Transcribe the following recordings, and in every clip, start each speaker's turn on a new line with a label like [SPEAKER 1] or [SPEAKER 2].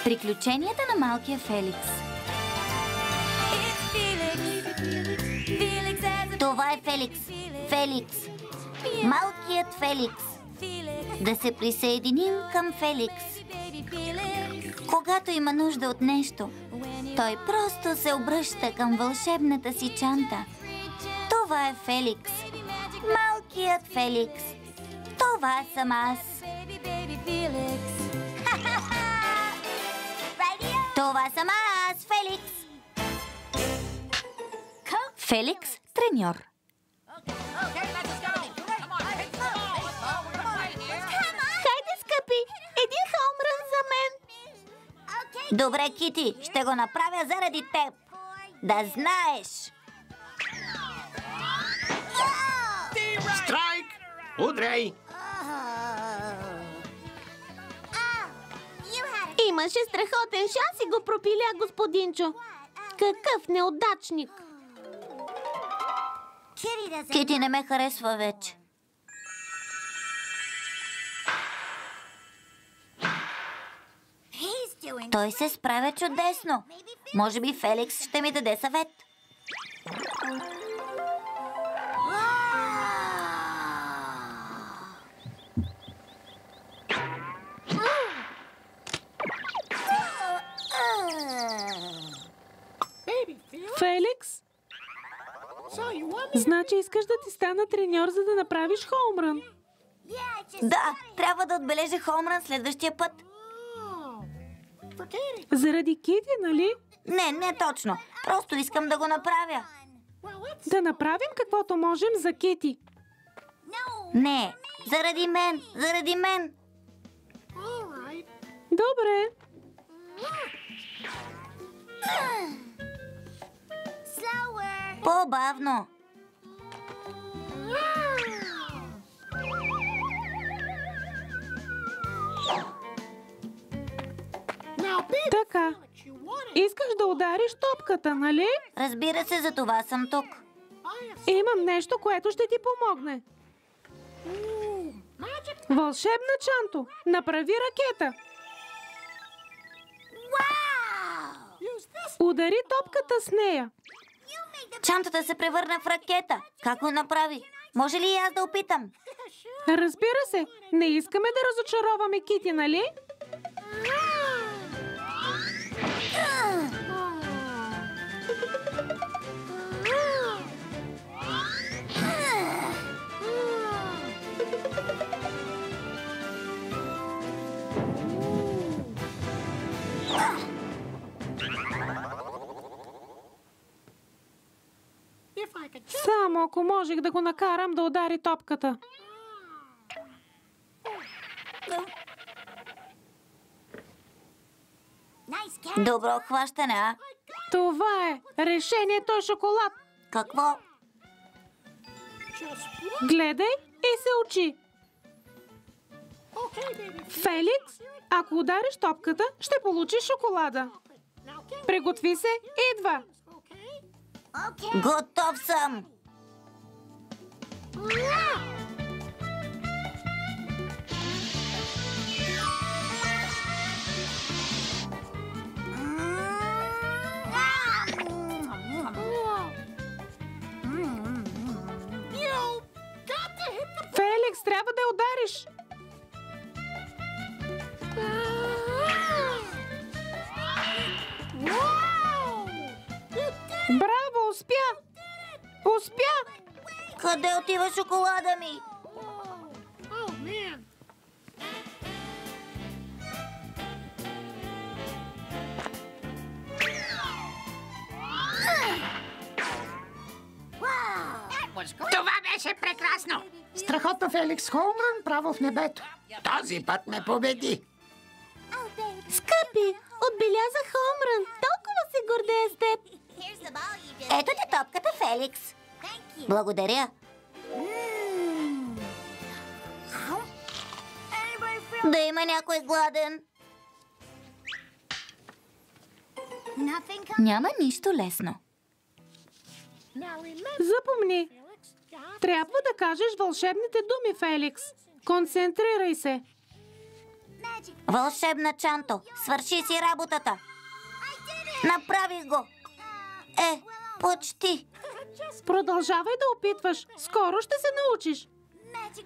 [SPEAKER 1] Приключенията на малкия Феликс. Това е Феликс. Феликс. Малкият Феликс. Да се присъединим към Феликс. Когато има нужда от нещо, той просто се обръща към вълшебната си чанта. Това е Феликс. Малкият Феликс. Това съм аз. Това съм аз, Феликс. Феликс, треньор. Хайде, скъпи, един хоумрън за мен. Добре, Кити, ще го направя заради теб. Да знаеш.
[SPEAKER 2] Страйк! Удряй!
[SPEAKER 3] Имаше страхотен шанс и го пропиля, господинчо. Какъв неудачник!
[SPEAKER 1] Кити не ме харесва вече. Той се справя чудесно. Може би Феликс ще ми даде съвет.
[SPEAKER 4] Феликс? Значи искаш да ти стана треньор, за да направиш хоумрън?
[SPEAKER 1] Да, трябва да отбележа хоумрън следващия път.
[SPEAKER 4] Заради Кити, нали?
[SPEAKER 1] Не точно. Просто искам да го направя.
[SPEAKER 4] Да направим каквото можем за Кити.
[SPEAKER 1] Не, заради мен, заради мен.
[SPEAKER 4] Добре.
[SPEAKER 1] По-бавно.
[SPEAKER 4] Така. Искаш да удариш топката, нали?
[SPEAKER 1] Разбира се, за това съм тук.
[SPEAKER 4] Имам нещо, което ще ти помогне. Вълшебна чанто, направи ракета. Удари топката с нея.
[SPEAKER 1] Чантата се превърна в ракета. Как го направи? Може ли и аз да опитам?
[SPEAKER 4] Разбира се, не искаме да разочароваме Кити, нали? Само ако можех да го накарам да удари топката.
[SPEAKER 1] Добро хващане, а?
[SPEAKER 4] Това е. Решението е шоколад.
[SPEAKER 1] Какво?
[SPEAKER 4] Гледай и се учи. Феликс, ако удариш топката, ще получиш шоколада. Приготви се, идва.
[SPEAKER 1] Готов съм.
[SPEAKER 4] Феликс, трябва да я удариш. Браво, успя! Успя!
[SPEAKER 1] Къде отива шоколада ми?
[SPEAKER 2] Това беше прекрасно! Страхотно, Феликс. Хоумрън право в небето. Този път ме победи.
[SPEAKER 3] Скъпи, отбеляза хоумрън. Толкова се гордея с теб.
[SPEAKER 1] Ето ти топката, Феликс. Благодаря. Да има някой гладен. Няма нищо лесно.
[SPEAKER 4] Запомни. Трябва да кажеш вълшебните думи, Феликс. Концентрирай се.
[SPEAKER 1] Вълшебна Чанто, свърши си работата. Направи го. Почти.
[SPEAKER 4] Продължавай да опитваш. Скоро ще се научиш.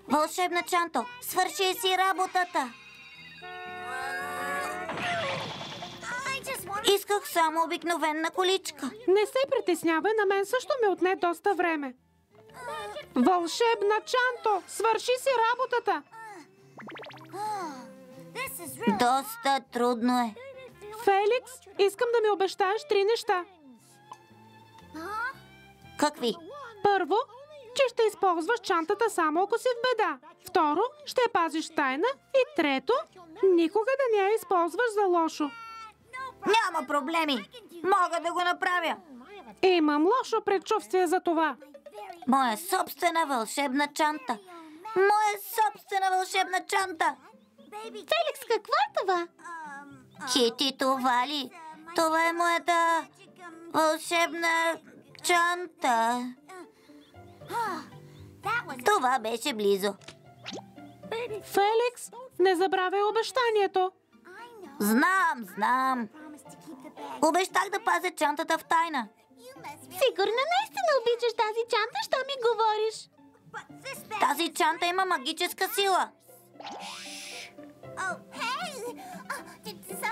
[SPEAKER 1] Вълшебна Чанто, свърши си работата. Исках само обикновена количка.
[SPEAKER 4] Не се притеснявай, на мен също ме отне доста време. Вълшебна Чанто, свърши си работата.
[SPEAKER 1] Доста трудно е.
[SPEAKER 4] Феликс, искам да ми обещаеш 3 неща.
[SPEAKER 1] Какви?
[SPEAKER 4] Първо, че ще използваш чантата само ако си в беда. Второ, ще я пазиш тайна. И трето, никога да не я използваш за лошо.
[SPEAKER 1] Няма проблеми. Мога да го направя.
[SPEAKER 4] Имам лошо предчувствие за това.
[SPEAKER 1] Моя собствена вълшебна чанта. Моя собствена вълшебна чанта.
[SPEAKER 3] Феликс, какво е това?
[SPEAKER 1] Кити, това ли? Това е моята вълшебна чанта. Това беше близо.
[SPEAKER 4] Феликс, не забравяй обещанието.
[SPEAKER 1] Знам. Обещах да пазя чантата в тайна.
[SPEAKER 3] Сигурно наистина обичаш тази чанта, що ми говориш.
[SPEAKER 1] Тази чанта има магическа сила.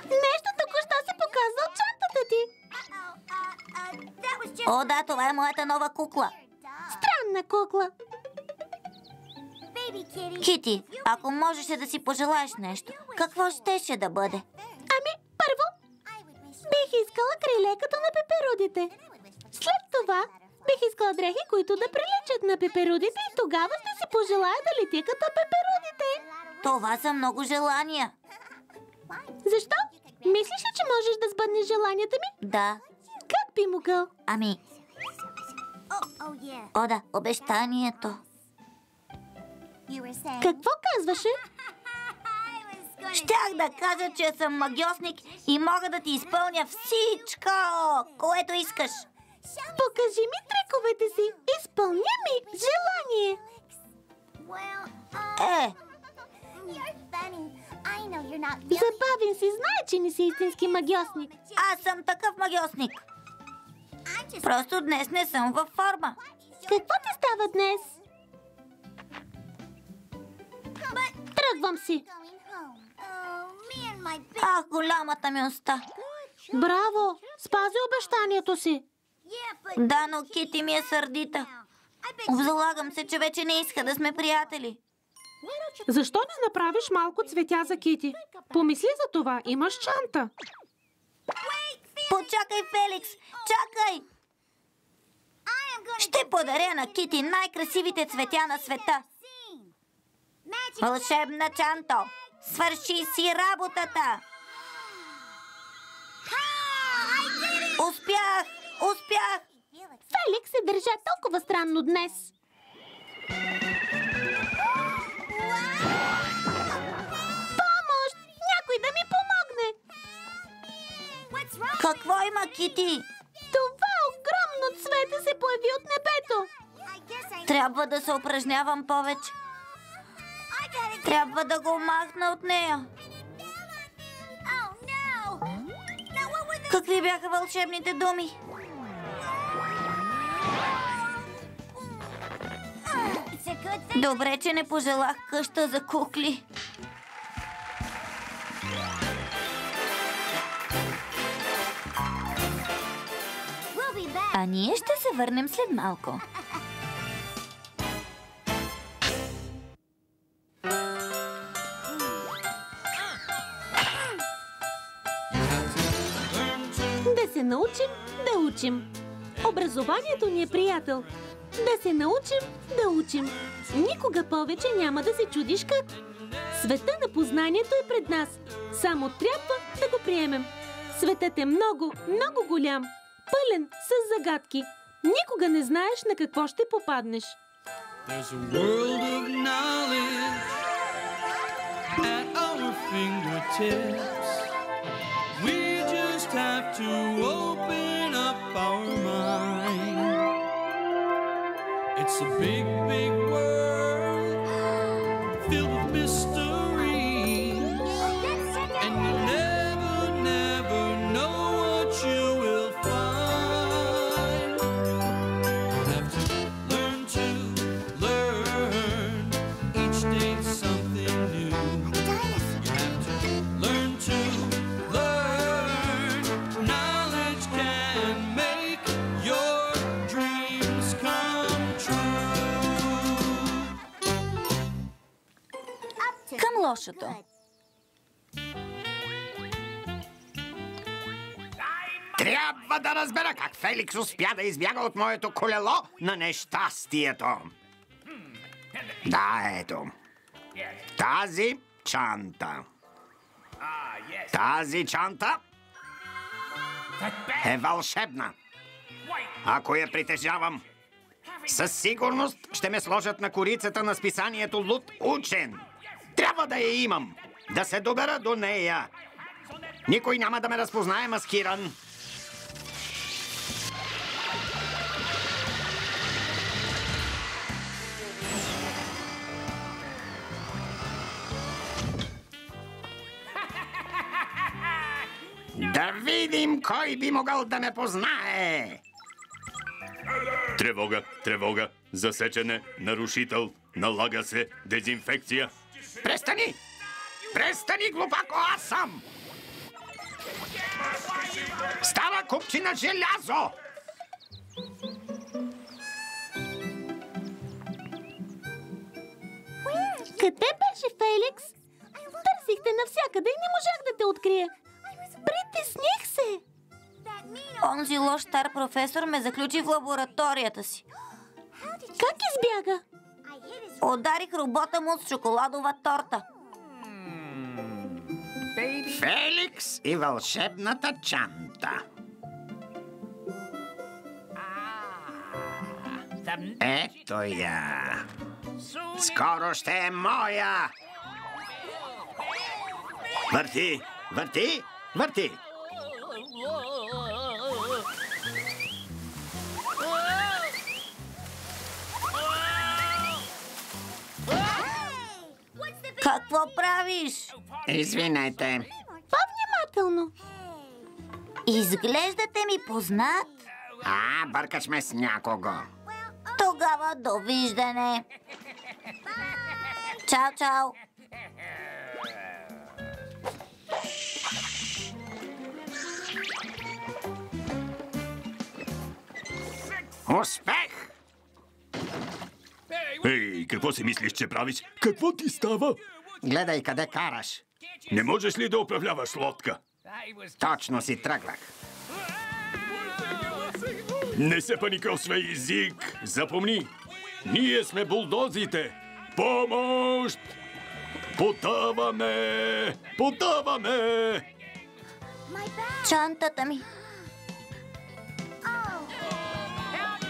[SPEAKER 3] Нещо току-що се показва от чантата ти.
[SPEAKER 1] О, да, това е моята нова кукла.
[SPEAKER 3] Странна кукла.
[SPEAKER 1] Кити, ако можеше да си пожелаеш нещо, какво щеше да бъде?
[SPEAKER 3] Първо, бих искала криле като на пеперудите. След това, бих искала дрехи, които да приличат на пеперудите и тогава ще си пожелая да летя като пеперудите.
[SPEAKER 1] Това са много желания.
[SPEAKER 3] Защо? Мислиш ли, че можеш да сбъднеш желанията ми?
[SPEAKER 1] Да.
[SPEAKER 3] Как би могъл?
[SPEAKER 1] О, да, обещанието.
[SPEAKER 3] Какво казваше?
[SPEAKER 1] Щях да кажа, че съм магиосник и мога да ти изпълня всичко, което искаш.
[SPEAKER 3] Покажи ми триковете си. Изпълни ми желание. Забавен си, знае, че не си истински магиосник.
[SPEAKER 1] Аз съм такъв магиосник. Просто днес не съм във форма.
[SPEAKER 3] Какво ти става днес? Тръгвам си.
[SPEAKER 1] Ах, голямата ми уста.
[SPEAKER 3] Браво! Спази обещанието си.
[SPEAKER 1] Да, но Кити ми е сърдита. Обзалагам се, че вече не иска да сме приятели.
[SPEAKER 4] Защо не направиш малко цветя за Кити? Помисли за това, имаш чанта.
[SPEAKER 1] Почакай, Феликс! Чакай! Ще подаря на Кити най-красивите цветя на света. Вълшебна Чанто, свърши си работата! Успях!
[SPEAKER 3] Феликс се държа толкова странно днес. Помощ! Някой да ми помогне!
[SPEAKER 1] Какво има, Кити?
[SPEAKER 3] Това огромно цвете се появи от небето.
[SPEAKER 1] Трябва да се упражнявам повече. Трябва да го махна от нея. Какви бяха вълшебните думи? Добре, че не пожелах къща за кукли. А ние ще се върнем след малко.
[SPEAKER 3] Да се научим да учим. Образованието ни е приятел. Да се научим да учим. Никога повече няма да се чудиш как. Света на познанието е пред нас. Само трябва да го приемем. Светът е много, много голям. Пълен с загадки. Никога не знаеш на какво ще попаднеш.
[SPEAKER 5] There's a world of knowledge at our fingertips. We just have to open up our mind. It's a big, big world filled with mysteries. And you never, never know what you will find. You have to learn each day something new. You have to learn. Knowledge can make your dreams come true.
[SPEAKER 1] Към лошото.
[SPEAKER 2] Трябва да разбера как Феликс успя да избяга от моето колело на нещастието. Да, ето. Тази чанта. Тази чанта е вълшебна. Ако я притежавам, със сигурност ще ме сложат на корицата на списанието Луд учен. Трябва да я имам, да се добера до нея. Никой няма да ме разпознае маскиран. Да видим кой би могъл да ме познае.
[SPEAKER 6] Тревога, тревога, засечене, нарушител, налага се дезинфекция.
[SPEAKER 2] Престани! Престани, глупако, аз съм! Стара купчина желязо!
[SPEAKER 3] Къде беше Феликс? Търсихте навсякъде и не можах да те открия. Притесних се.
[SPEAKER 1] Онзи лош стар професор ме заключи в лабораторията си.
[SPEAKER 3] Как избяга?
[SPEAKER 1] Ударих робота му с шоколадова торта.
[SPEAKER 2] Феликс и вълшебната чанта. Ето я. Скоро ще е моя.
[SPEAKER 6] Върти, върти, върти.
[SPEAKER 1] Какво правиш?
[SPEAKER 2] Извинете.
[SPEAKER 3] По-внимателно.
[SPEAKER 1] Изглеждате ми познат.
[SPEAKER 2] Бъркаш ме с някого.
[SPEAKER 1] Тогава довиждане. Чао, чао.
[SPEAKER 2] Успех!
[SPEAKER 6] Ей, какво си мислиш, че правиш? Какво ти става?
[SPEAKER 2] Гледай къде караш.
[SPEAKER 6] Не можеш ли да управляваш лодка?
[SPEAKER 2] Точно си тръгнах.
[SPEAKER 6] Не се паникосвай, език. Запомни, ние сме булдозите. Помощ! Потъваме! Потъваме!
[SPEAKER 1] Чантата ми.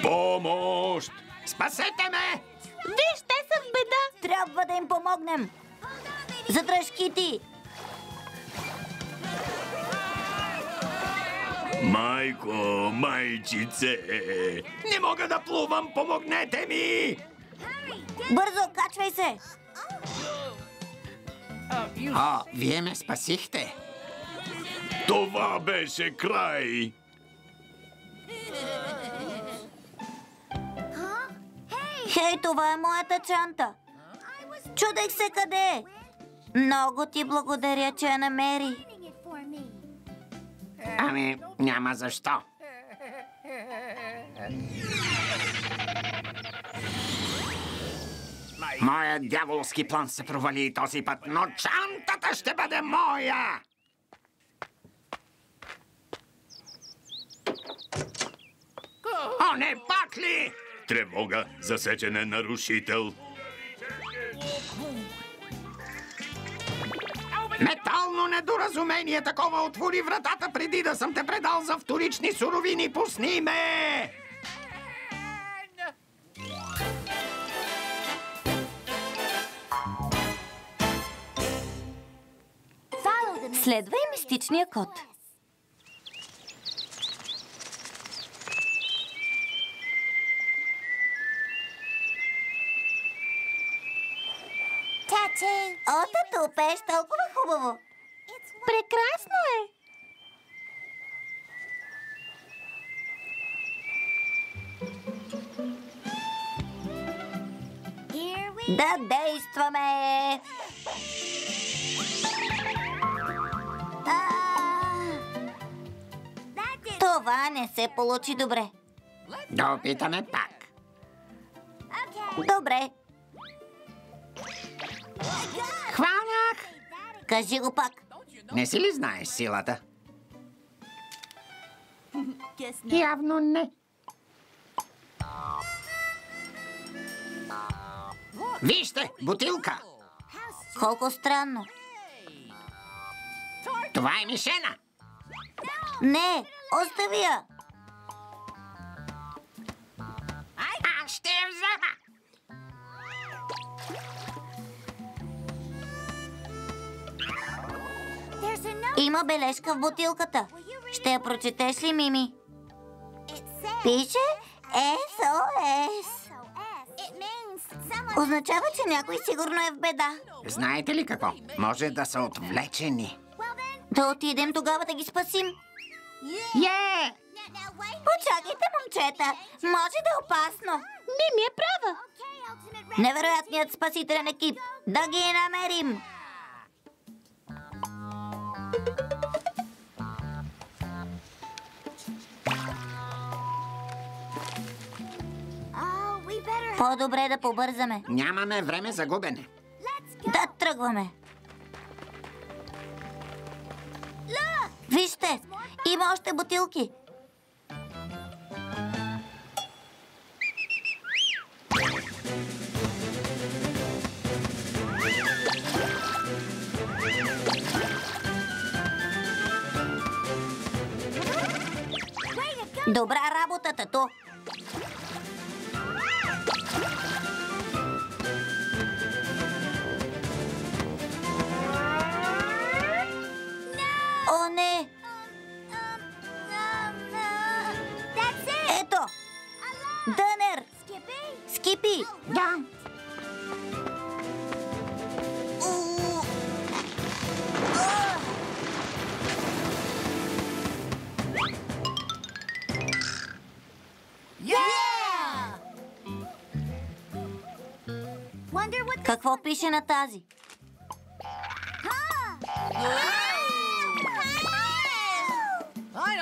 [SPEAKER 6] Помощ!
[SPEAKER 2] Спасете ме!
[SPEAKER 3] Виж, те са в беда.
[SPEAKER 1] Трябва да им помогнем. Задръж, Кити.
[SPEAKER 6] Майко, майчице! Не мога да плувам, помогнете ми!
[SPEAKER 1] Бързо, качвай се.
[SPEAKER 2] О, вие ме спасихте.
[SPEAKER 6] Това беше край!
[SPEAKER 1] Хей, това е моята чанта. Чудех се къде е. Много ти благодаря, че я намери.
[SPEAKER 2] Ами, няма защо. Моят дяволски план се провали и този път, но чантата ще бъде моя! О, не, пак ли?
[SPEAKER 6] Тревога, засечен е нарушител.
[SPEAKER 2] Метално недоразумение такова отвори вратата преди да съм те предал за вторични суровини. Пусни ме!
[SPEAKER 1] Следвай мистичния код. О, тату, пееш толкова хубаво.
[SPEAKER 3] Прекрасно е!
[SPEAKER 1] Да действаме! Това не се получи добре.
[SPEAKER 2] Да опитаме пак.
[SPEAKER 1] Добре,
[SPEAKER 2] Хванах!
[SPEAKER 1] кажи го пак.
[SPEAKER 2] Не си ли знаеш силата? Явно не. Вижте, бутилка!
[SPEAKER 1] Колко странно.
[SPEAKER 2] Това е мишена!
[SPEAKER 1] Не, остави я.
[SPEAKER 2] Аз ще я взема!
[SPEAKER 1] Има бележка в бутилката. Ще я прочетеш ли, Мими? Пише СОС. Означава, че някой сигурно е в беда.
[SPEAKER 2] Знаете ли какво? Може да са отвлечени.
[SPEAKER 1] Да отидем тогава да ги спасим. Почакайте, момчета. Може да е опасно.
[SPEAKER 3] Мими е права.
[SPEAKER 1] Невероятният спасителен екип. Да ги намерим. По-добре да побързаме.
[SPEAKER 2] Нямаме време за губене.
[SPEAKER 1] Да тръгваме. Вижте, има още бутилки. Добра работа, тато. О, не! Ето! Дънер! Скипи!
[SPEAKER 2] Да.
[SPEAKER 1] Какво пише на тази?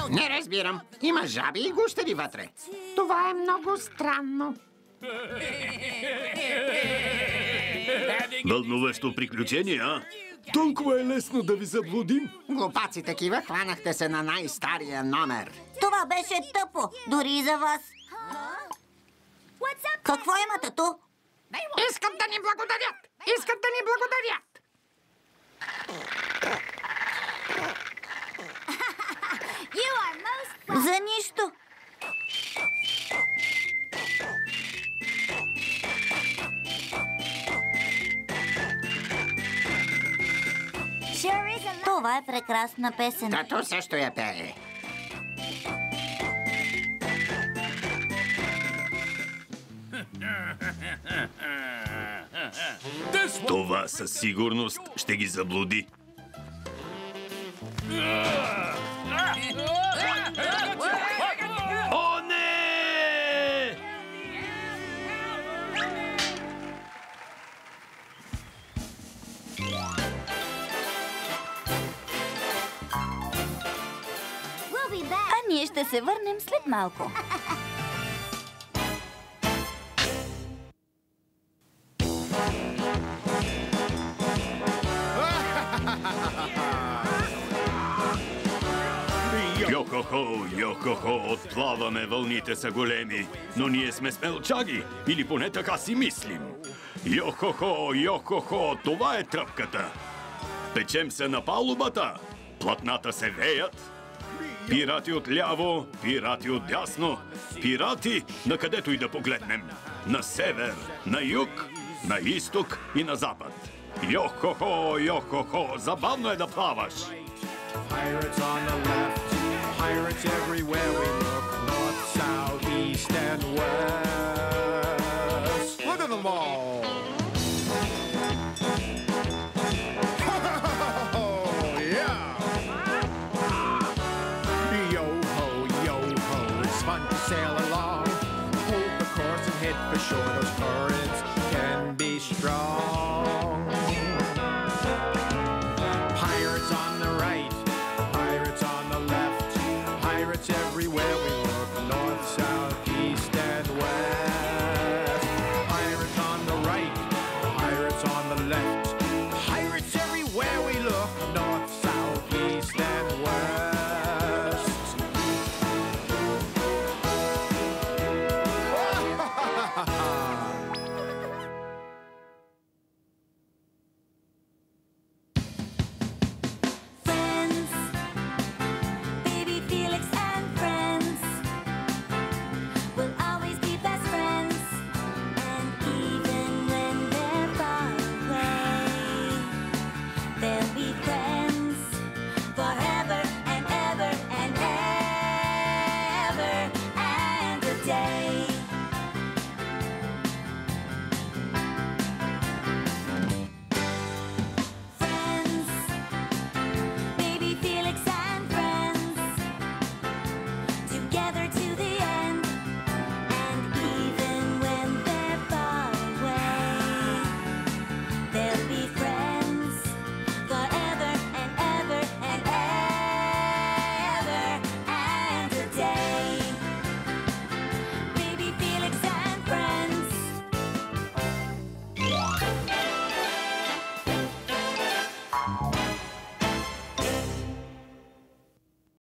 [SPEAKER 2] Не разбирам. Има жаби и гущери вътре. Това е много странно.
[SPEAKER 6] Вълнуващо приключение, а? Толкова е лесно да ви заблудим.
[SPEAKER 2] Глупаци такива, хванахте се на най-стария номер.
[SPEAKER 1] Това беше тъпо, дори и за вас. Какво има, тато?
[SPEAKER 2] Искат да ни благодарят! Искат да ни благодарят!
[SPEAKER 1] За нищо. Това е прекрасна песен.
[SPEAKER 2] Тато също я пее.
[SPEAKER 6] Това със сигурност ще ги заблуди. О, не!
[SPEAKER 1] А ние ще се върнем след малко.
[SPEAKER 6] Йо-хо-хо, йо-хо-хо, отплаваме, вълните са големи, но ние сме смелчаги, или поне така си мислим. Йо-хо-хо, йо-хо-хо, това е тръпката. Печем се на палубата, платната се веят. Пирати отляво, пирати отдясно, пирати накъдето и да погледнем. На север, на юг, на изток и на запад. Йо-хо-хо, йо-хо-хо, забавно е да плаваш.
[SPEAKER 5] Pirates on the left, pirates everywhere we look, north, south, east, and west. Look at them all! currents can be strong.